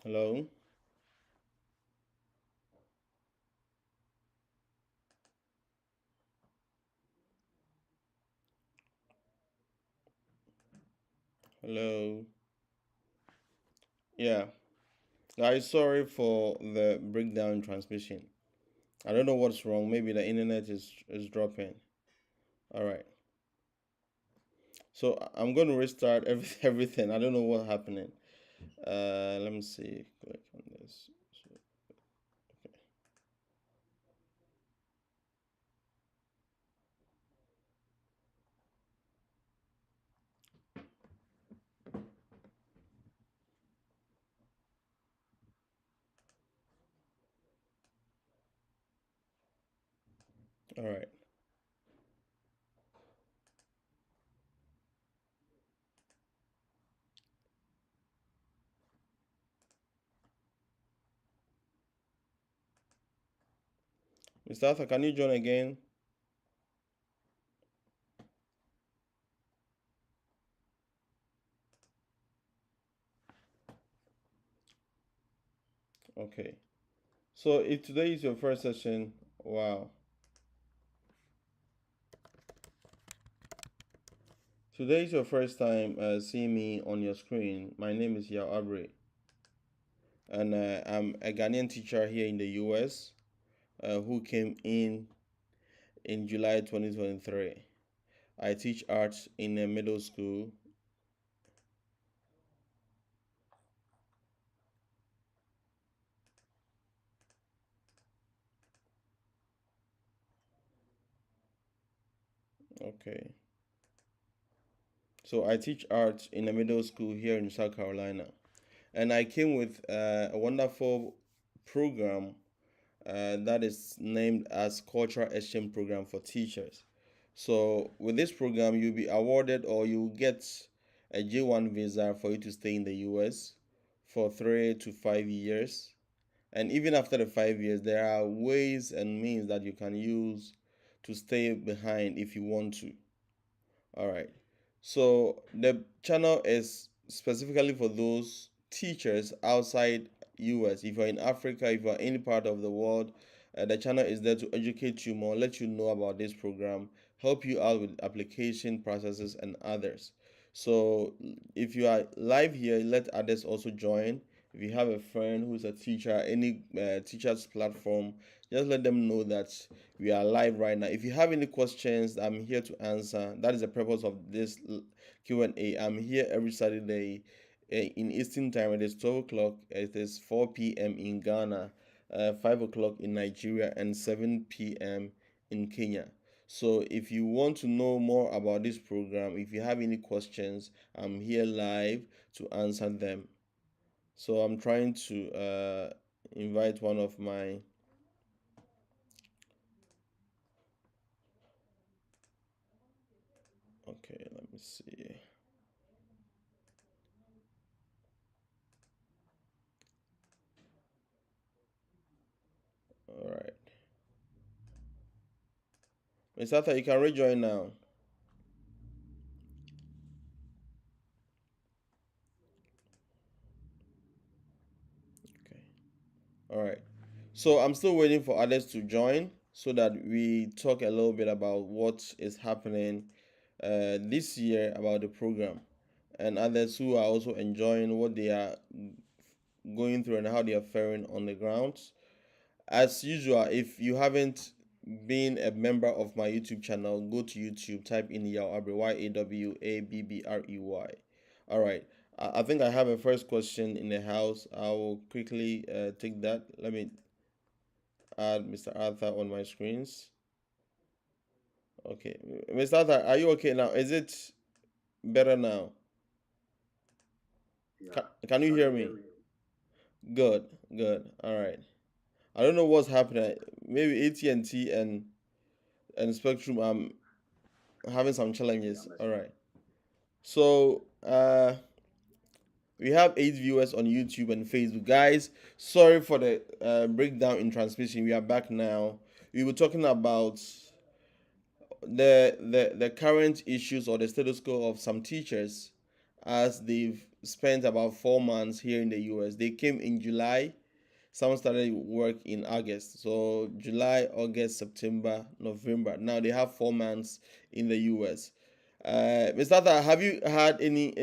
Hello, hello. Yeah, guys, sorry for the breakdown in transmission. I don't know what's wrong. Maybe the internet is dropping. All right, so I'm going to restart everything. I don't know what's happening. Let me see. Click on this. So, all right, Mr. Arthur, can you join again? Okay. So if today is your first session, wow. Today is your first time seeing me on your screen. My name is Yao Abre, and I'm a Ghanaian teacher here in the U.S. Who came in July 2023. I teach arts in a middle school. Okay. So I teach arts in a middle school here in South Carolina. And I came with a wonderful program that is named as Cultural Exchange Program for Teachers. So with this program, you'll be awarded or you'll get a J1 visa for you to stay in the US for 3 to 5 years. And even after the 5 years, there are ways and means that you can use to stay behind if you want to. All right. So the channel is specifically for those teachers outside US. If you're in Africa, if you're any part of the world, the channel is there to educate you more, let you know about this program, help you out with application processes and others. So if you are live here, let others also join. If you have a friend who's a teacher, any teacher's platform, just let them know that we are live right now. If you have any questions, I'm here to answer. That is the purpose of this Q&A. I'm here every Saturday in Eastern time. It is 12 o'clock. It is 4 p.m. in Ghana, 5 o'clock in Nigeria, and 7 p.m. in Kenya. So if you want to know more about this program, if you have any questions, I'm here live to answer them. So I'm trying to invite one of my. Okay, let me see. All right. Miss Arthur, you can rejoin now. Okay. All right. So I'm still waiting for others to join so that we talk a little bit about what is happening this year about the program and others who are also enjoying what they are going through and how they are faring on the ground. As usual, if you haven't been a member of my YouTube channel, go to YouTube, type in Yawabre, Yawabrey. All right. I think I have a first question in the house. I will quickly take that. Let me add Mr. Arthur on my screens. Okay. Mr. Arthur, are you okay now? Is it better now? Can you hear me? Good, good. All right. I don't know what's happening. Maybe AT&T and Spectrum having some challenges. All right. So we have 8 viewers on YouTube and Facebook. Guys, sorry for the breakdown in transmission. We are back now. We were talking about the current issues or the status quo of some teachers as they've spent about 4 months here in the US. They came in July. Some started work in August. So July, August, September, November. Now they have 4 months in the US. Mr. Arthur, have you had any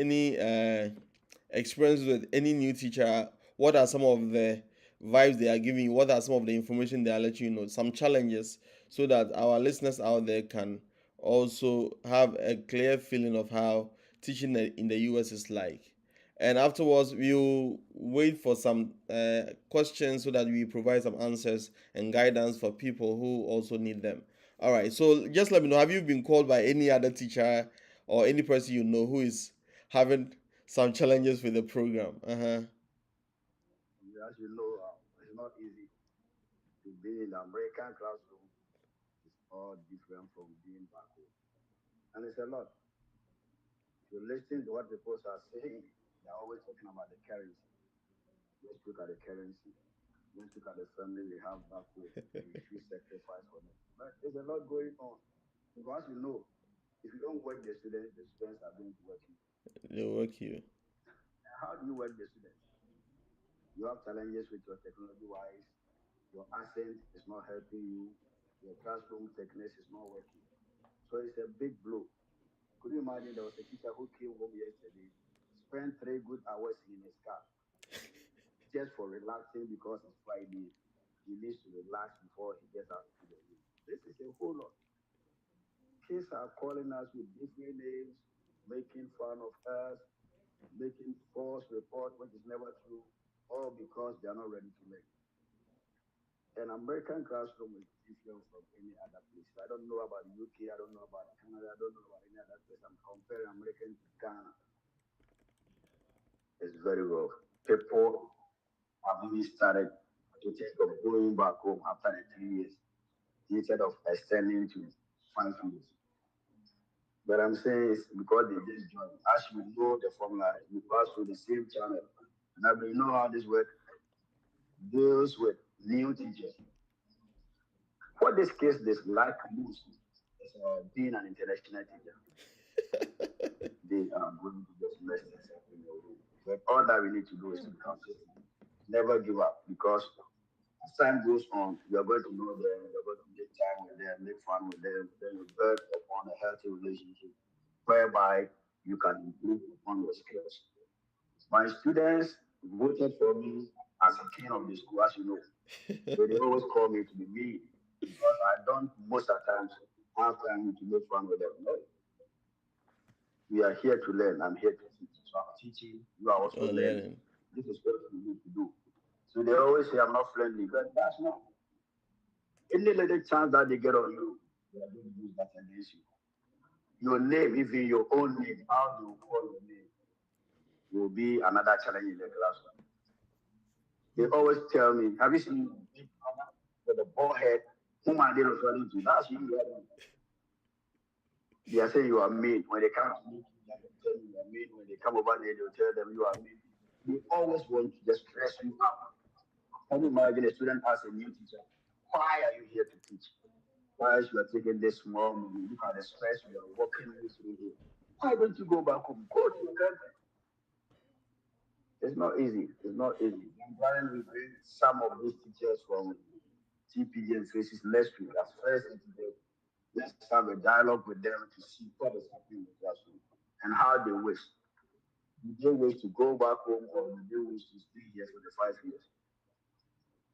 experience with any new teacher? What are some of the vibes they are giving you? What are some of the information they are letting you know? Some challenges so that our listeners out there can also have a clear feeling of how teaching in the US is like. And afterwards, we'll wait for some questions so that we provide some answers and guidance for people who also need them. All right. So just let me know, have you been called by any other teacher or any person you know who is having some challenges with the program? As you know, it's not easy to be in the American classroom. It's all different from being back home. And it's a lot. If you listen to what the posts are saying, they're always talking about the currency. Let's look at the currency. Let's look at the family we have back home. We feel sacrifice for them. But there's a lot going on. Because you know, if you don't work the students are going to work you. They work you. How do you work the students? You have challenges with your technology wise. Your accent is not helping you. Your classroom techniques is not working. So it's a big blow. Could you imagine there was a teacher who came home yesterday, spent 3 good hours in his car just for relaxing because it's Friday. He needs to relax before he gets out to the day. This is a whole lot. Kids are calling us with different names, making fun of us, making false report, which is never true, all because they are not ready to learn. An American classroom is different from any other place. I don't know about the UK, I don't know about Canada, I don't know about any other place. I'm comparing American to Ghana. It's very rough. People have even started to think of going back home after the 3 years instead of extending to 5 years. But I'm saying it's because they just joined. As we know the formula, we pass through the same channel. And I know how this work deals with new teachers. What this case dislike most is being an international teacher. They are going to just mess things up in your room. But all that we need to do is to be consistent. Never give up because as time goes on, you're going to know them, you're going to make time with them, make fun with them, then you build upon a healthy relationship whereby you can improve upon your skills. My students voted for me as a king of the school, as you know. So they always call me to be me because I don't most of the times have time to make fun with them. No, we are here to learn. I'm here to teach. So I'm teaching. You are also Oh, learning. learning. This is what you need to do. So they always say I'm not friendly, but that's not. Any little chance that they get on you, they are going to use that against you. Your name, even your own name, how do you call your name, will be another challenge in the classroom. They always tell me, have you seen big mama with a bald head? Whom are they referring to? That's you. They are saying you are mean. When they come to meet you, they will tell you you are mean. When they come over there, they'll tell them you are mean. They always want to just stress you out. Can you imagine a student asks a new teacher, why are you here to teach? Why you are taking this small money? Look at the stress you are walking through here. Why don't you go back home? Go to your country. It's not easy. It's not easy. I'm planning to bring some of these teachers from TPG and Faces next week as first today. Let's have a dialogue with them to see what is happening in the classroom and how they wish. Do they wish to go back home or do they wish to stay here for the 5 years?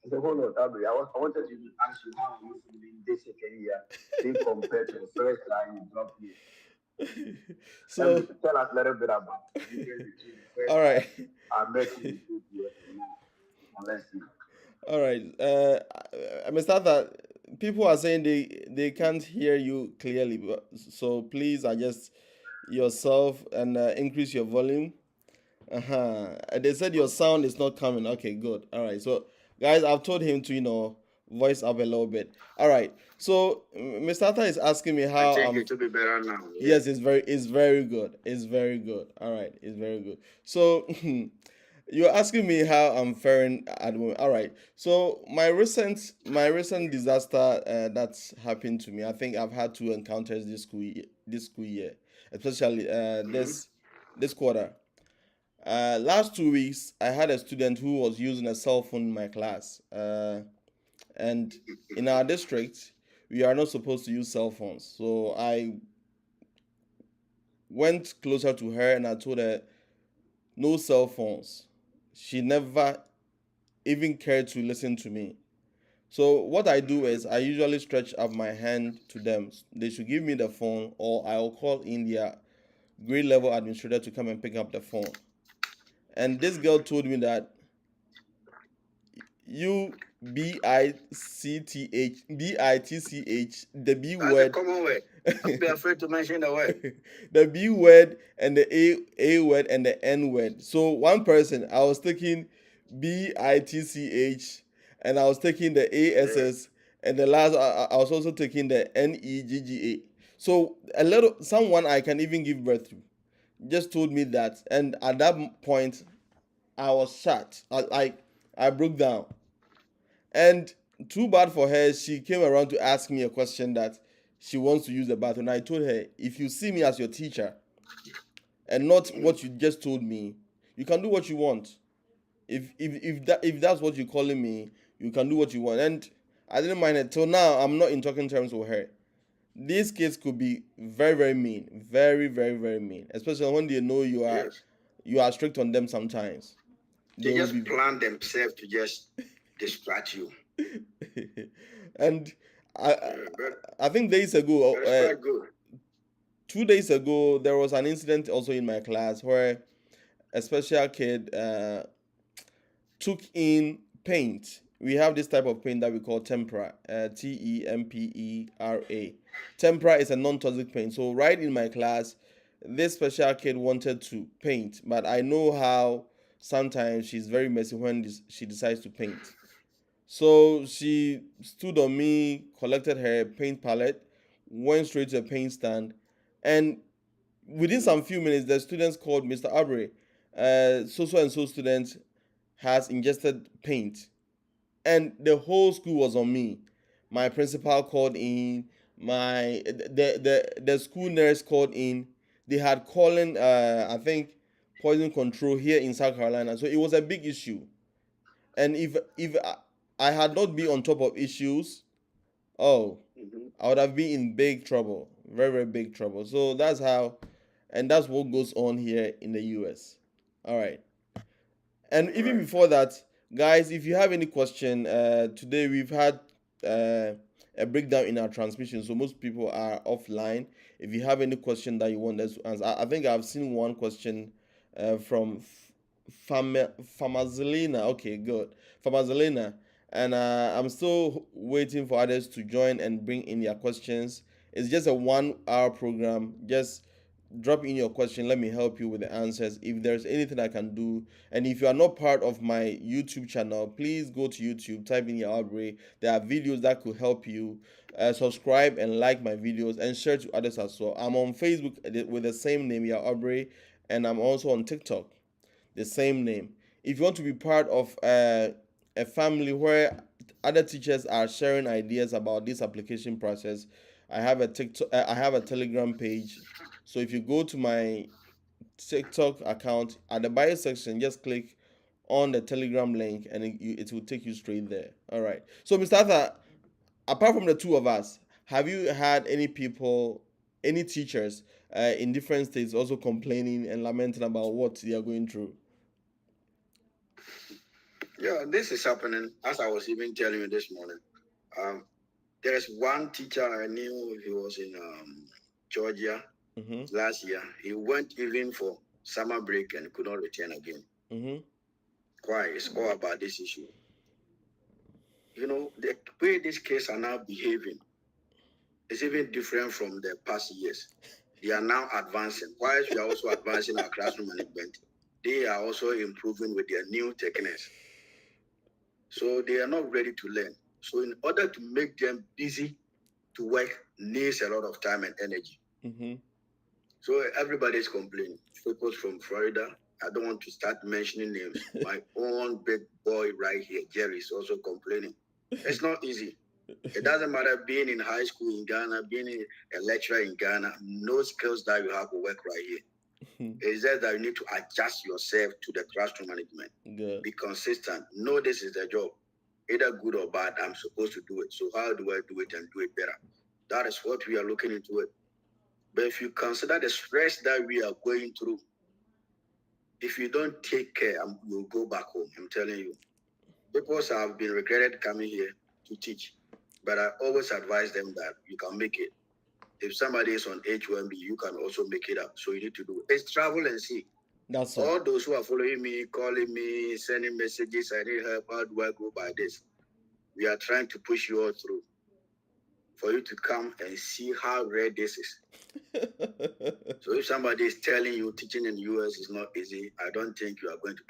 It's a whole lot, Abby. I wanted to ask you how are you feeling this second year being compared to the first time you dropped here. So, Tell us a little bit about the difference between the first all right. time I met you in 8 years and now. And let's see. All right. Mr. Arthur, people are saying they can't hear you clearly, so please adjust yourself and increase your volume. Uh-huh. They said your sound is not coming. Okay, good. All right. So, guys, I've told him to, voice up a little bit. All right. So, Mr. Arthur is asking me I how think I'm. it will be better now. Yeah. Yes, it's very good. It's very good. All right, it's very good. So, you're asking me how I'm faring at the moment. All right. So, my recent disaster that's happened to me. I think I've had two encounters this school year, especially Mm-hmm. this quarter. Last 2 weeks, I had a student who was using a cell phone in my class. And in our district, we are not supposed to use cell phones. So I went closer to her and I told her, no cell phones. She never even cared to listen to me. So what I do is I usually stretch out my hand to them. They should give me the phone, or I'll call in their grade level administrator to come and pick up the phone. And this girl told me that you bitch the B That's a word. common word. Don't be afraid to mention the word. The B word and the A word and the N word. So one person I was taking bitch and I was taking the ASS and the last I was also taking the NEGGA. So a little someone I can even give birth to just told me that, and at that point I was shocked. I broke down. And too bad for her, she came around to ask me a question that she wants to use the bathroom. I told her, if you see me as your teacher and not what you just told me, you can do what you want. If that's what you're calling me, you can do what you want. And I didn't mind it. Till now, I'm not in talking terms with her. These kids could be very, very mean, very, very, very mean, especially when they know Yes. you are strict on them sometimes. They They will just be plan themselves to just distract you. and I But I think days ago, it's quite good. 2 days ago, there was an incident also in my class where a special kid took in paint. We have this type of paint that we call tempera, TEMPERA. Tempera is a non-toxic paint. So right in my class, this special kid wanted to paint, but I know how sometimes she's very messy when she decides to paint. So she stood on me, collected her paint palette, went straight to a paint stand, and within some few minutes, the students called Mr. Aubrey. So and so student has ingested paint, and the whole school was on me. My principal called in. The school nurse called in. They had calling I think poison control here in South Carolina, so it was a big issue. And if I had not been on top of issues, oh, I would have been in big trouble, very very big trouble. So that's how, and that's what goes on here in the U.S. All right, and even Right. before that, guys, if you have any question, today we've had uh, a breakdown in our transmission, so most people are offline. If you have any question that you want us to answer, I think I've seen one question from Famazilina. Okay, good, Famazilina, and I'm still waiting for others to join and bring in their questions. It's just a 1 hour program. Just drop in your question. Let me help you with the answers. If there's anything I can do, and if you are not part of my YouTube channel, please go to YouTube, type in your Aubrey. There are videos that could help you. Subscribe and like my videos and share to others as well. I'm on Facebook with the same name, your Aubrey, and I'm also on TikTok, the same name. If you want to be part of a family where other teachers are sharing ideas about this application process, I have a TikTok, I have a Telegram page. So if you go to my TikTok account at the bio section, just click on the Telegram link and it will take you straight there. All right. So, Mr. Arthur, apart from the two of us, have you had any people, any teachers in different states also complaining and lamenting about what they are going through? Yeah, this is happening. As I was even telling you this morning, um, there is one teacher I knew. He was in Georgia Mm-hmm. last year. He went even for summer break and could not return again. Mm-hmm. Why? It's all about this issue. You know, the way these kids are now behaving is even different from the past years. They are now advancing. Whilst we are also advancing our classroom management, they are also improving with their new techniques. So they are not ready to learn. So in order to make them busy to work needs a lot of time and energy. Mm-hmm. So everybody is complaining. Folks from Florida, I don't want to start mentioning names. My own big boy right here, Jerry, is also complaining. It's not easy. It doesn't matter being in high school in Ghana, being a lecturer in Ghana, no skills that you have will work right here. It's just that you need to adjust yourself to the classroom management. Good. Be consistent. Know this is the job. Either good or bad, I'm supposed to do it. So how do I do it and do it better? That is what we are looking into it. But if you consider the stress that we are going through, if you don't take care, you'll go back home. I'm telling you. People have been regretted coming here to teach. But I always advise them that you can make it. If somebody is on H1B, you can also make it up. So you need to do it. It's travel and see. That's all those who are following me, calling me, sending messages, I need help. How do I go by this? We are trying to push you all through for you to come and see how rare this is. So if somebody is telling you teaching in the US is not easy, I don't think you are going to